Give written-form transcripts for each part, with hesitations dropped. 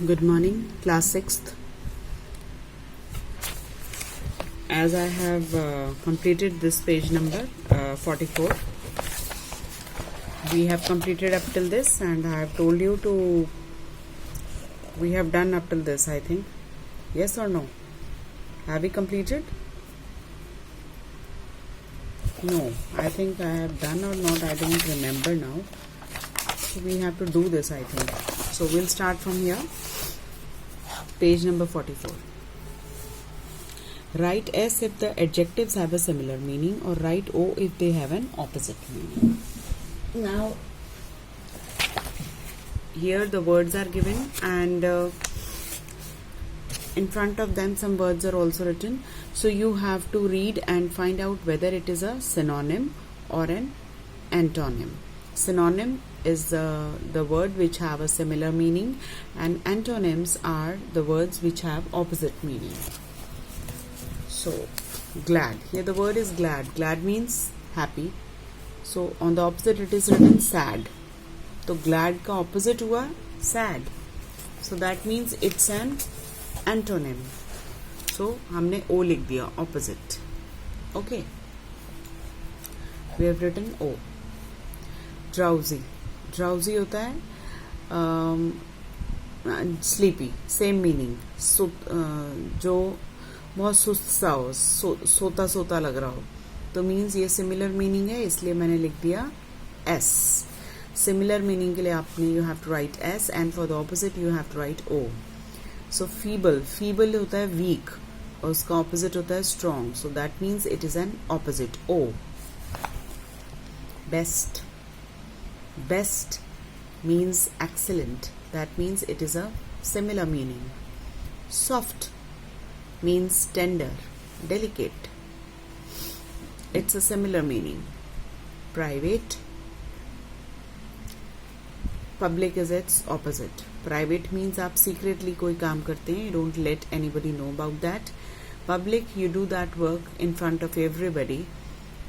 Good morning, class 6th. As I have completed this page number 44, we have completed up till this, and I have told you to, we have done up till this, I think. Yes or no? Have we completed? No, I think I have done or not, I don't remember now. So we have to do this, I think. So we'll start from here. Page number 44. Write S if the adjectives have a similar meaning, or write O if they have an opposite meaning. Now, here the words are given, and in front of them some words are also written. So you have to read and find out whether it is a synonym or an antonym. Synonym is the word which have a similar meaning, and antonyms are the words which have opposite meaning. So, glad. Here the word is glad. Glad means happy. So, on the opposite it is written sad. So, glad ka opposite hua sad. So, that means it's an antonym. So, हमने O लिख दिया, opposite. Okay. We have written O. Drowsy. Drowsy होता है sleepy. Same meaning. So, जो बहुत सुस्त सा हो, सोता सोता लग रहा हो, तो मीन्स ये सिमिलर मीनिंग है, इसलिए मैंने लिख दिया एस. सिमिलर मीनिंग के लिए आपने you have to write S, and for the opposite you have to write O. So feeble. Feeble होता है वीक, और उसका ऑपोजिट होता है strong. So that means it is an opposite O. Best. Best means excellent. That means it is a similar meaning. Soft means tender, delicate. It's a similar meaning. Private. Public is its opposite. Private means आप secretly कोई काम करते हैं, you don't let anybody know about that. Public, you do that work in front of everybody.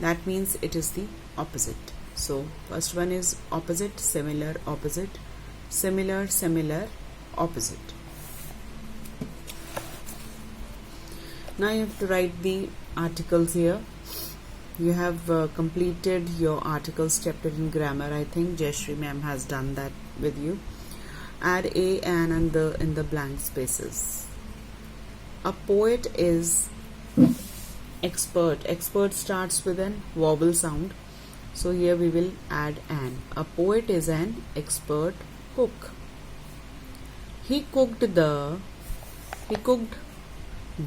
That means it is the opposite. So first one is opposite, similar, opposite, similar, similar, opposite. Now you have to write the articles here. You have completed your articles chapter in grammar. I think Jayashree ma'am has done that with you. Add a and in the blank spaces. A poet is expert. Expert starts with an vowel sound. So here we will add an. A poet is an expert cook. He cooked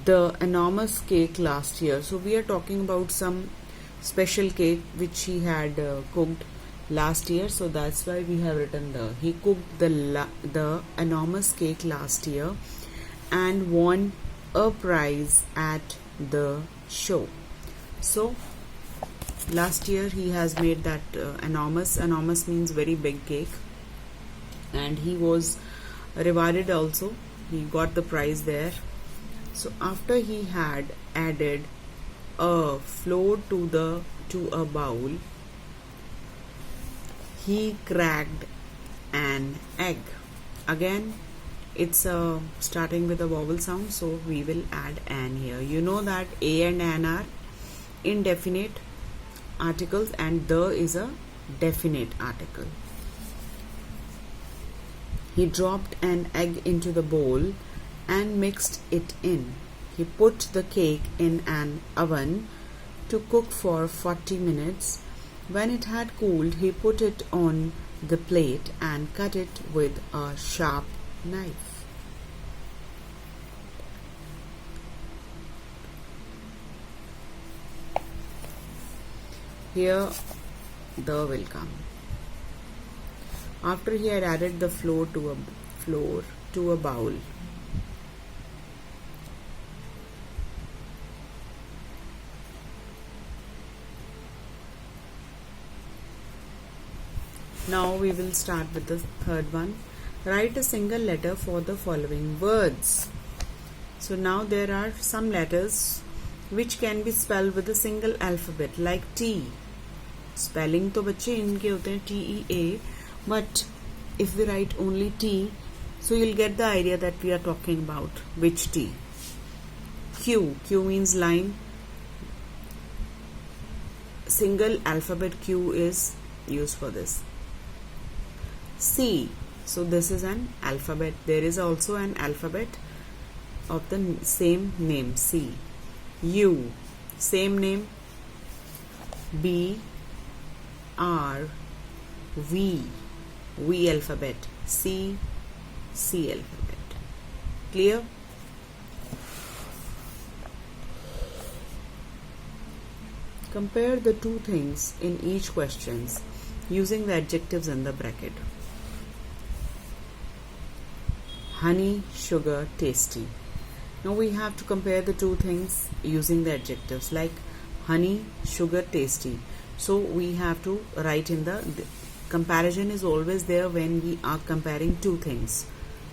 the enormous cake last year. So we are talking about some special cake which he had cooked last year. So that's why we have written he cooked the enormous cake last year and won a prize at the show. So last year he has made that enormous means very big cake, and he was rewarded also. He got the prize there. So after he had added a flour to a bowl, he cracked an egg. Again, it's starting with a vowel sound, so we will add an here. You know that a and an are indefinite articles, and the is a definite article. He dropped an egg into the bowl and mixed it in. He put the cake in an oven to cook for 40 minutes. When it had cooled, he put it on the plate and cut it with a sharp knife. Here the will come. After he had added the flour to a bowl, now we will start with the third one. Write a single letter for the following words. So now there are some letters which can be spelled with a single alphabet, like T. Spelling तो बच्चे इनके होते हैं TEA, but if we write only T, So you'll get the idea that we are talking about which T. Q means line. Single alphabet Q is used for this. C, so this is an alphabet. There is also an alphabet of the same name, C. U, same name. B, R, V alphabet. C alphabet. Clear? Compare the two things in each questions using the adjectives in the bracket. Honey, sugar, tasty. Now we have to compare the two things using the adjectives like honey, sugar, tasty. So we have to write in the comparison is always there when we are comparing two things.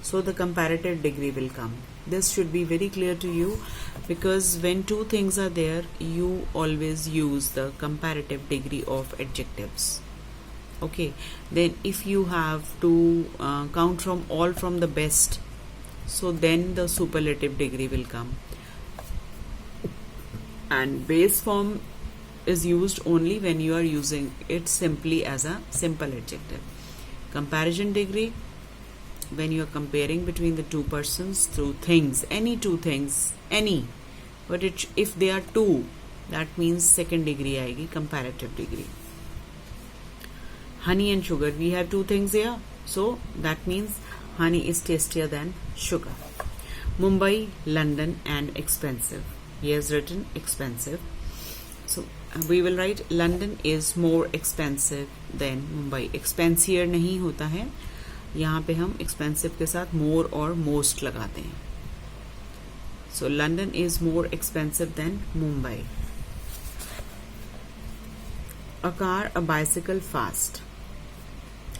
So the comparative degree will come. This should be very clear to you, because when two things are there, you always use the comparative degree of adjectives. Okay, then if you have to count from all from the best, so then the superlative degree will come. And base form is used only when you are using it simply as a simple adjective. Comparison degree, when you are comparing between the two persons through things, any two things, any, but if they are two, that means second degree आएगी, comparative degree. Honey and sugar, we have two things here, so that means honey is tastier than sugar. Mumbai, London and expensive. He has written expensive, so we will write London is more expensive than Mumbai. Expensive नहीं होता है, यहाँ पे हम expensive के साथ more और most लगाते हैं. So London is more expensive than Mumbai. A car, a bicycle, fast.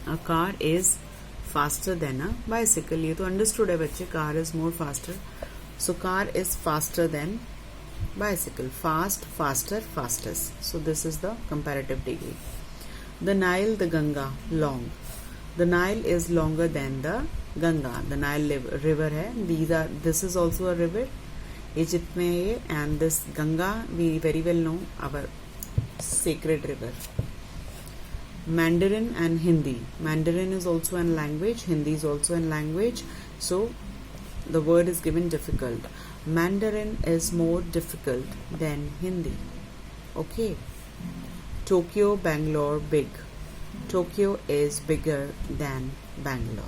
A car is faster than a bicycle. ये तो understood है बच्चे. Car is more faster. So car is faster than bicycle. Fast, faster, fastest. So this is the comparative degree. The Nile, the Ganga, long. The Nile is longer than the Ganga. The Nile river है. This is also a river. Egypt में है, and this Ganga we very well know, our sacred river. Mandarin and Hindi. Mandarin is also a language. Hindi is also a language. So the word is given difficult. Mandarin is more difficult than Hindi. Okay. Tokyo, Bangalore, big. Tokyo is bigger than Bangalore.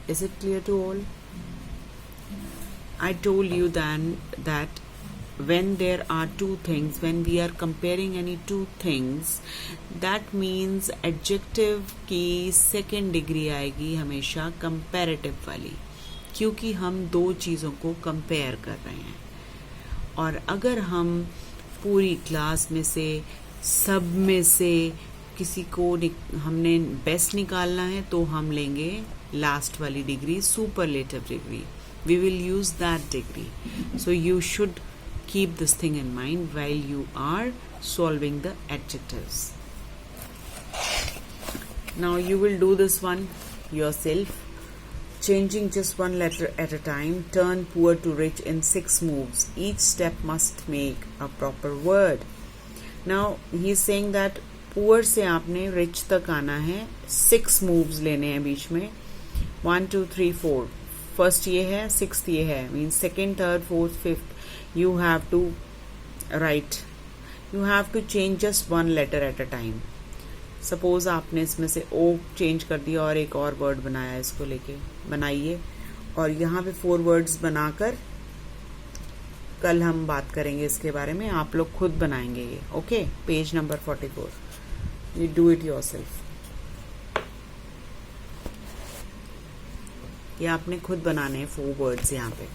Is it clear to all? I told you then that when there are two things, when we are comparing any two things, that means adjective की second degree आएगी हमेशा comparative वाली, क्योंकि हम दो चीज़ों को compare कर रहे हैं. और अगर हम पूरी क्लास में से सब में से किसी को हमने बेस्ट निकालना है तो हम लेंगे लास्ट वाली degree, superlative degree. We will use that degree. So you should keep this thing in mind while you are solving the adjectives. Now you will do this one yourself, changing just one letter at a time. Turn poor to rich in 6 moves. Each step must make a proper word. Now he is saying that poor से आपने rich तक आना है, 6 moves लेने हैं बीच में. 1, 2, 3, 4. First ये है, 6th ये है. Means second, third, fourth, fifth. You have to write. You have to change just one letter at a time. Suppose आपने इसमें से O change कर दिया और एक और word बनाया, इसको लेके बनाइए. और यहाँ पे 4 words बनाकर कल हम बात करेंगे इसके बारे में. आप लोग खुद बनाएंगे ये. Okay? Page number 44. You do it yourself. ये आपने खुद बनाने हैं 4 words यहाँ पे.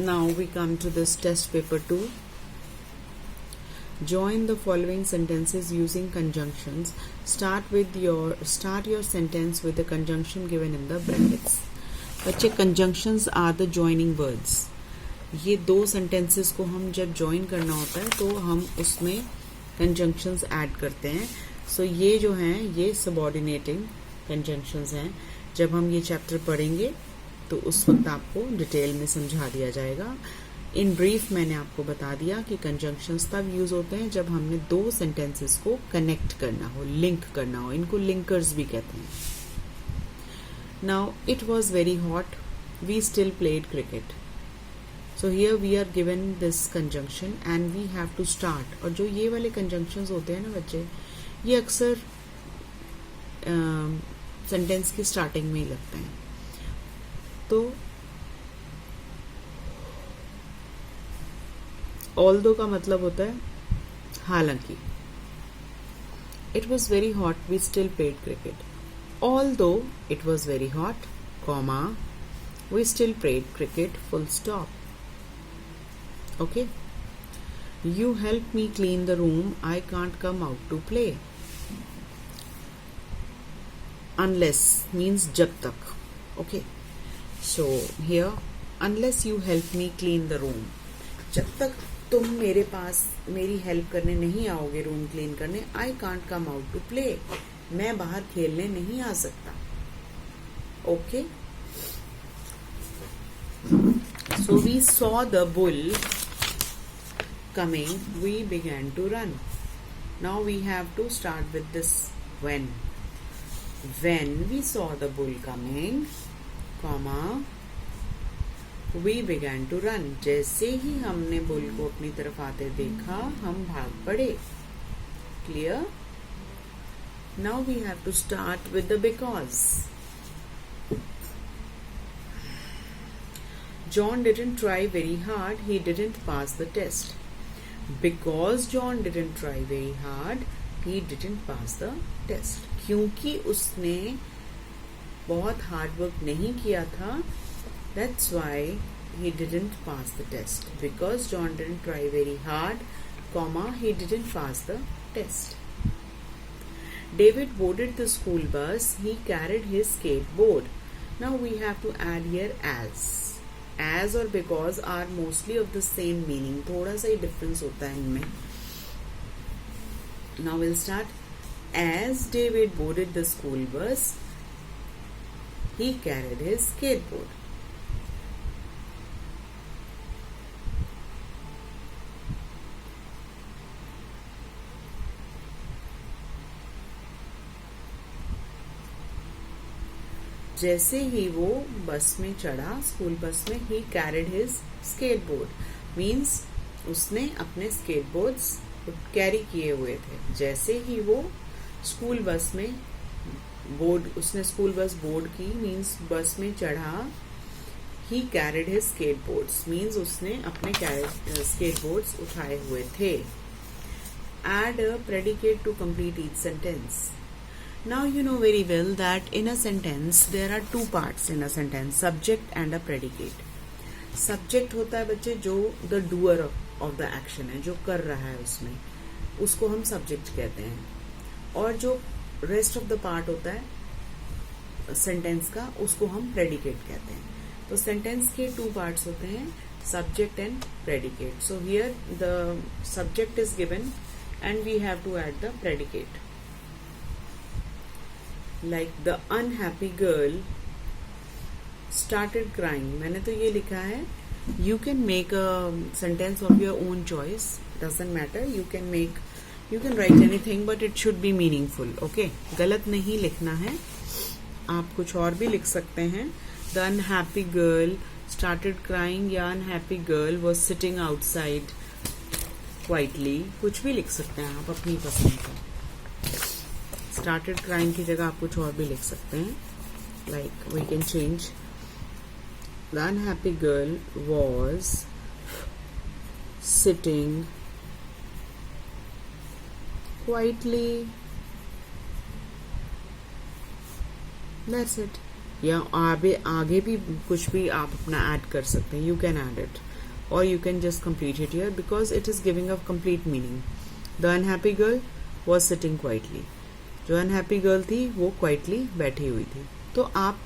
Now we come to this test paper 2. Join the following sentences using conjunctions. Start your sentence with the conjunction given in the brackets. बच्चे conjunctions are the joining words. ये 2 sentences को हम जब join करना होता है तो हम उसमें conjunctions add करते हैं. So ये जो हैं ये subordinating कंजंक्शंस हैं, जब हम ये चैप्टर पढ़ेंगे तो उस वक्त आपको डिटेल में समझा दिया जाएगा। इन ब्रीफ मैंने आपको बता दिया कि कंजंक्शंस तब यूज होते हैं जब हमने दो सेंटेंसेस को कनेक्ट करना हो, लिंक करना हो। इनको लिंकर्स भी कहते हैं। Now it was very hot, we still played cricket. So here we are given this conjunction and we have to start. और जो ये वाले conjunctions होते हैं ना बच्चे, ये अक्सर सेंटेंस की स्टार्टिंग में ही लगते हैं। तो although का मतलब होता है हालांकि। It was very hot, we still played cricket. Although it was very hot, comma, we still played cricket, full stop. Okay, you help me clean the room, I can't come out to play. Unless means जब तक. Okay, so here unless you help me clean the room, जब तक तुम मेरे पास मेरी help करने नहीं आओगे रूम क्लीन करने, I can't come out to play, मैं बाहर खेलने नहीं आ सकता. Okay, so we saw the bull coming, we began to run. Now we have to start with this when. When we saw the bull coming, comma, we began to run. जैसे ही हमने bull को अपनी तरफ आते देखा, हम भाग पड़े. Clear? Now we have to start with the because. John didn't try very hard, he didn't pass the test. Because John didn't try very hard, he didn't pass the test. क्योंकि उसने बहुत हार्ड वर्क नहीं किया था, that's why he didn't pass the test. Because John didn't try very hard, comma, he didn't pass the test. David boarded the school bus, he carried his skateboard. Now we have to add here as. As और because are mostly of the same meaning. थोड़ा सा ही difference होता है इनमें. Now we'll start. As David boarded the school bus, he carried his skateboard. जैसे ही वो बस में चढ़ा, स्कूल बस में, he carried his skateboard. Means उसने अपने skateboards कैरी किए हुए थे. जैसे ही वो स्कूल बस में उसने स्कूल बस बोर्ड की, मीन्स बस में चढ़ा. he carried his skateboards means उसने अपने skateboards उठाए हुए थे. Add a predicate to complete each sentence. Now you know very well that in a sentence there are two parts in a sentence, subject and a predicate. Subject होता है बच्चे जो the doer of the action है, जो कर रहा है उसमें, उसको हम subject कहते हैं. और जो rest of the part होता है sentence का, उसको हम predicate कहते हैं. तो sentence के two parts होते हैं, subject and predicate. So here the subject is given and we have to add the predicate. Like the unhappy girl started crying. मैंने तो ये लिखा है. You can make a sentence of your own choice. Doesn't matter. You can write anything, but it should be meaningful. Okay? गलत नहीं लिखना है. आप कुछ और भी लिख सकते हैं. The unhappy girl started crying या unhappy girl was sitting outside quietly. कुछ भी लिख सकते हैं आप अपनी पसंद का. Started crying की जगह आप कुछ और भी लिख सकते हैं. Like we can change. The unhappy girl was sitting quietly. That's it. या आगे भी कुछ भी आप अपना ऐड कर सकते हैं. You can add it. Or you can just complete it here because it is giving a complete meaning. The unhappy girl was sitting quietly. जो अनहैप्पी गर्ल थी वो क्वाइटली बैठी हुई थी. तो आप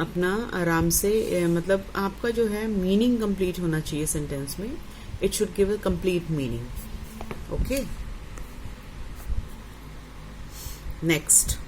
अपना आराम से, मतलब आपका जो है मीनिंग कंप्लीट होना चाहिए सेंटेंस में. It should give a complete meaning. Okay, next.